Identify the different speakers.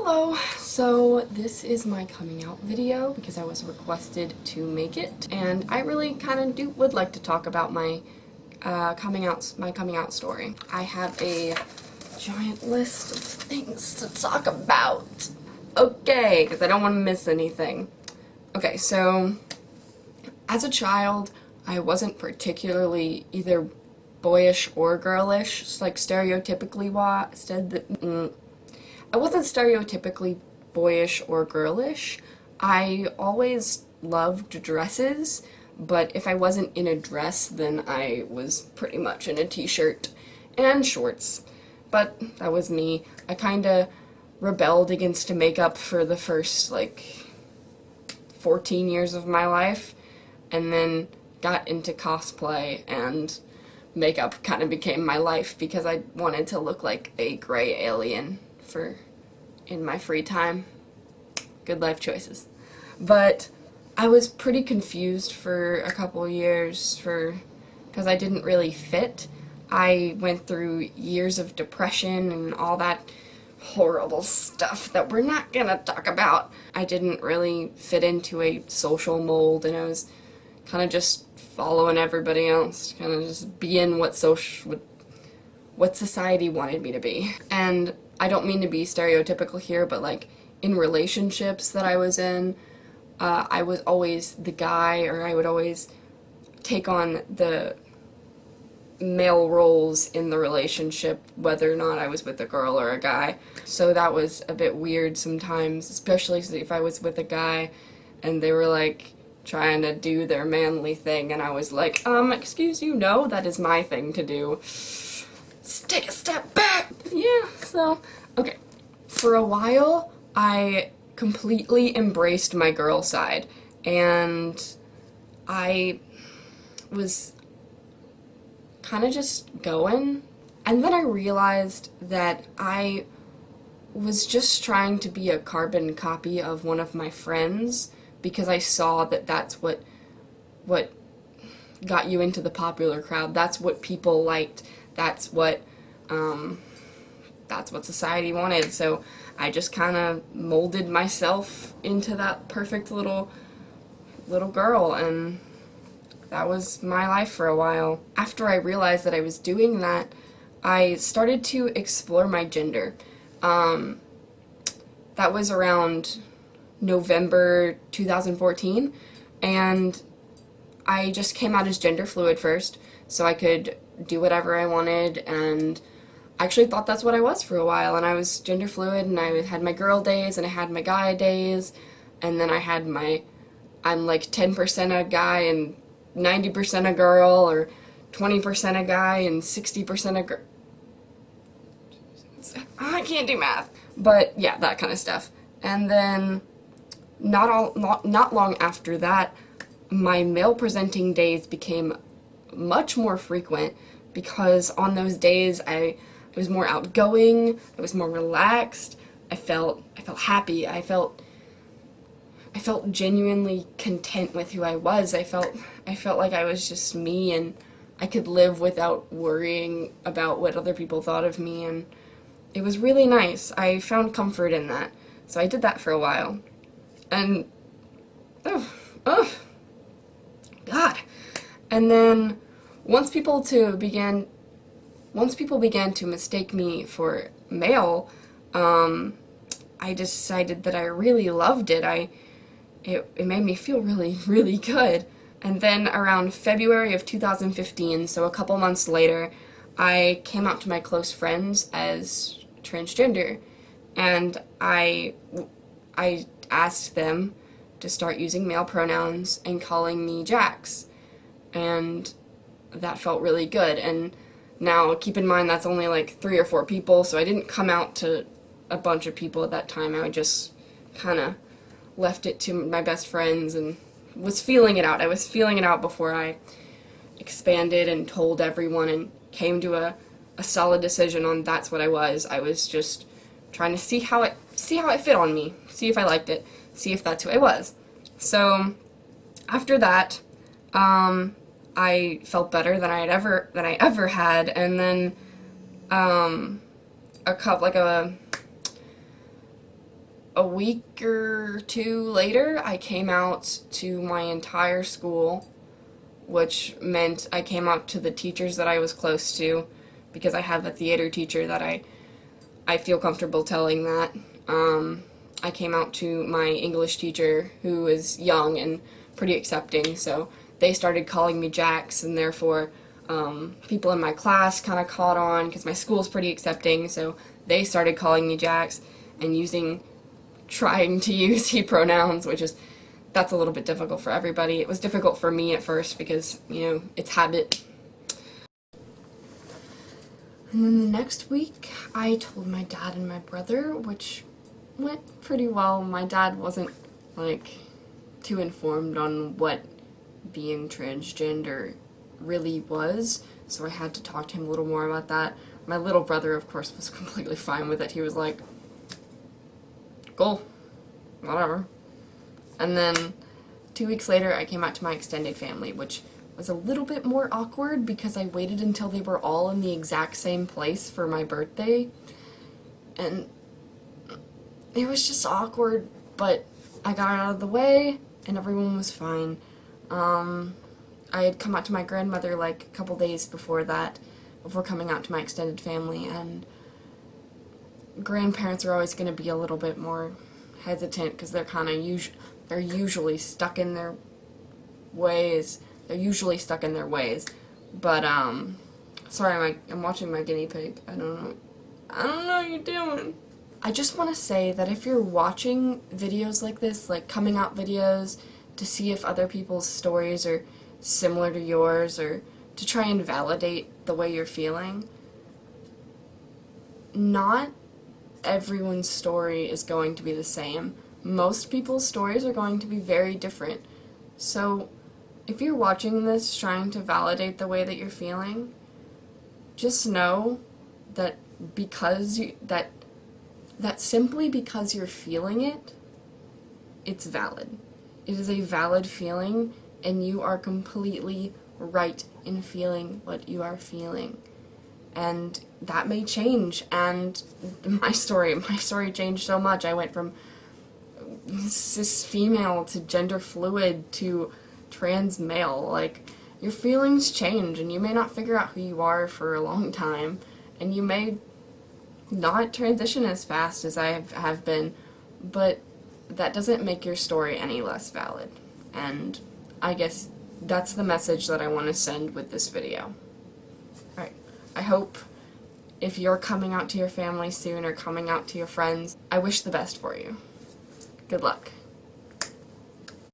Speaker 1: Hello! So this is my coming out video because I was requested to make it, and I really kind of would like to talk about my coming out story. I have a giant list of things to talk about. Okay, because I don't want to miss anything. Okay, so as a child, I wasn't particularly either boyish or girlish, just like stereotypically I wasn't stereotypically boyish or girlish. I always loved dresses, but if I wasn't in a dress, then I was pretty much in a t-shirt and shorts. But that was me. I kinda rebelled against makeup for the first, 14 years of my life, and then got into cosplay, and makeup kind of became my life because I wanted to look like a gray alien in my free time. Good life choices. But I was pretty confused for a couple years because I didn't really fit. I went through years of depression and all that horrible stuff that we're not gonna talk about. I didn't really fit into a social mold, and I was kind of just following everybody else, kind of just being what society wanted me to be. And I don't mean to be stereotypical here, but in relationships that I was in, I was always the guy, or I would always take on the male roles in the relationship, whether or not I was with a girl or a guy. So that was a bit weird sometimes, especially if I was with a guy and they were trying to do their manly thing, and I was like, excuse you, no, that is my thing to do. Take a step back! Yeah, so, okay. For a while, I completely embraced my girl side, and I was kind of just going, and then I realized that I was just trying to be a carbon copy of one of my friends, because I saw that that's what got you into the popular crowd. That's what people liked. That's what society wanted. So I just kind of molded myself into that perfect little girl, and that was my life for a while. After I realized that I was doing that, I started to explore my gender. That was around November 2014, and I just came out as gender fluid first, so I could do whatever I wanted, and I actually thought that's what I was for a while, and I was gender fluid, and I had my girl days, and I had my guy days, and then I had I'm 10% a guy and 90% a girl, or 20% a guy and 60% a girl. I can't do math, but yeah, that kind of stuff. And then not long after that, my male presenting days became much more frequent, because on those days I was more outgoing, I was more relaxed, I felt happy, I felt genuinely content with who I was. I felt like I was just me, and I could live without worrying about what other people thought of me, and it was really nice. I found comfort in that. So I did that for a while. And God. And then once people began to mistake me for male, I decided that I really loved it. It made me feel really, really good. And then around February of 2015, so a couple months later, I came out to my close friends as transgender, and I asked them to start using male pronouns and calling me Jax, and that felt really good. And now, keep in mind, that's only 3 or 4 people, so I didn't come out to a bunch of people at that time. I just kind of left it to my best friends and was feeling it out. I was feeling it out before I expanded and told everyone and came to a solid decision on that's what I was. I was just trying to see how it fit on me, see if I liked it, see if that's who I was. So after that, I felt better than I ever had, and then a week or two later, I came out to my entire school, which meant I came out to the teachers that I was close to, because I have a theater teacher that I feel comfortable telling that. I came out to my English teacher, who is young and pretty accepting, so they started calling me Jax, and therefore people in my class kind of caught on, because my school's pretty accepting, so they started calling me Jax and trying to use he pronouns, that's a little bit difficult for everybody. It was difficult for me at first because, it's habit. And then the next week, I told my dad and my brother, which went pretty well. My dad wasn't, too informed on what being transgender really was, so I had to talk to him a little more about that. My little brother, of course, was completely fine with it. He was like, cool, whatever. And then 2 weeks later, I came out to my extended family, which was a little bit more awkward because I waited until they were all in the exact same place for my birthday. And it was just awkward, but I got it out of the way, and everyone was fine. I had come out to my grandmother a couple days before that, before coming out to my extended family, and grandparents are always going to be a little bit more hesitant because they're kind of they're usually stuck in their ways. But sorry, I'm watching my guinea pig. I don't know what you're doing. I just want to say that if you're watching videos like this, like coming out videos, to see if other people's stories are similar to yours, or to try and validate the way you're feeling, not everyone's story is going to be the same. Most people's stories are going to be very different. So if you're watching this trying to validate the way that you're feeling, just know that simply because you're feeling it, it's valid. It is a valid feeling, and you are completely right in feeling what you are feeling. And that may change, and my story changed so much. I went from cis female to gender fluid to trans male. Your feelings change, and you may not figure out who you are for a long time, and you may not transition as fast as I have been, but that doesn't make your story any less valid. And I guess that's the message that I want to send with this video. Alright, I hope if you're coming out to your family soon or coming out to your friends, I wish the best for you. Good luck.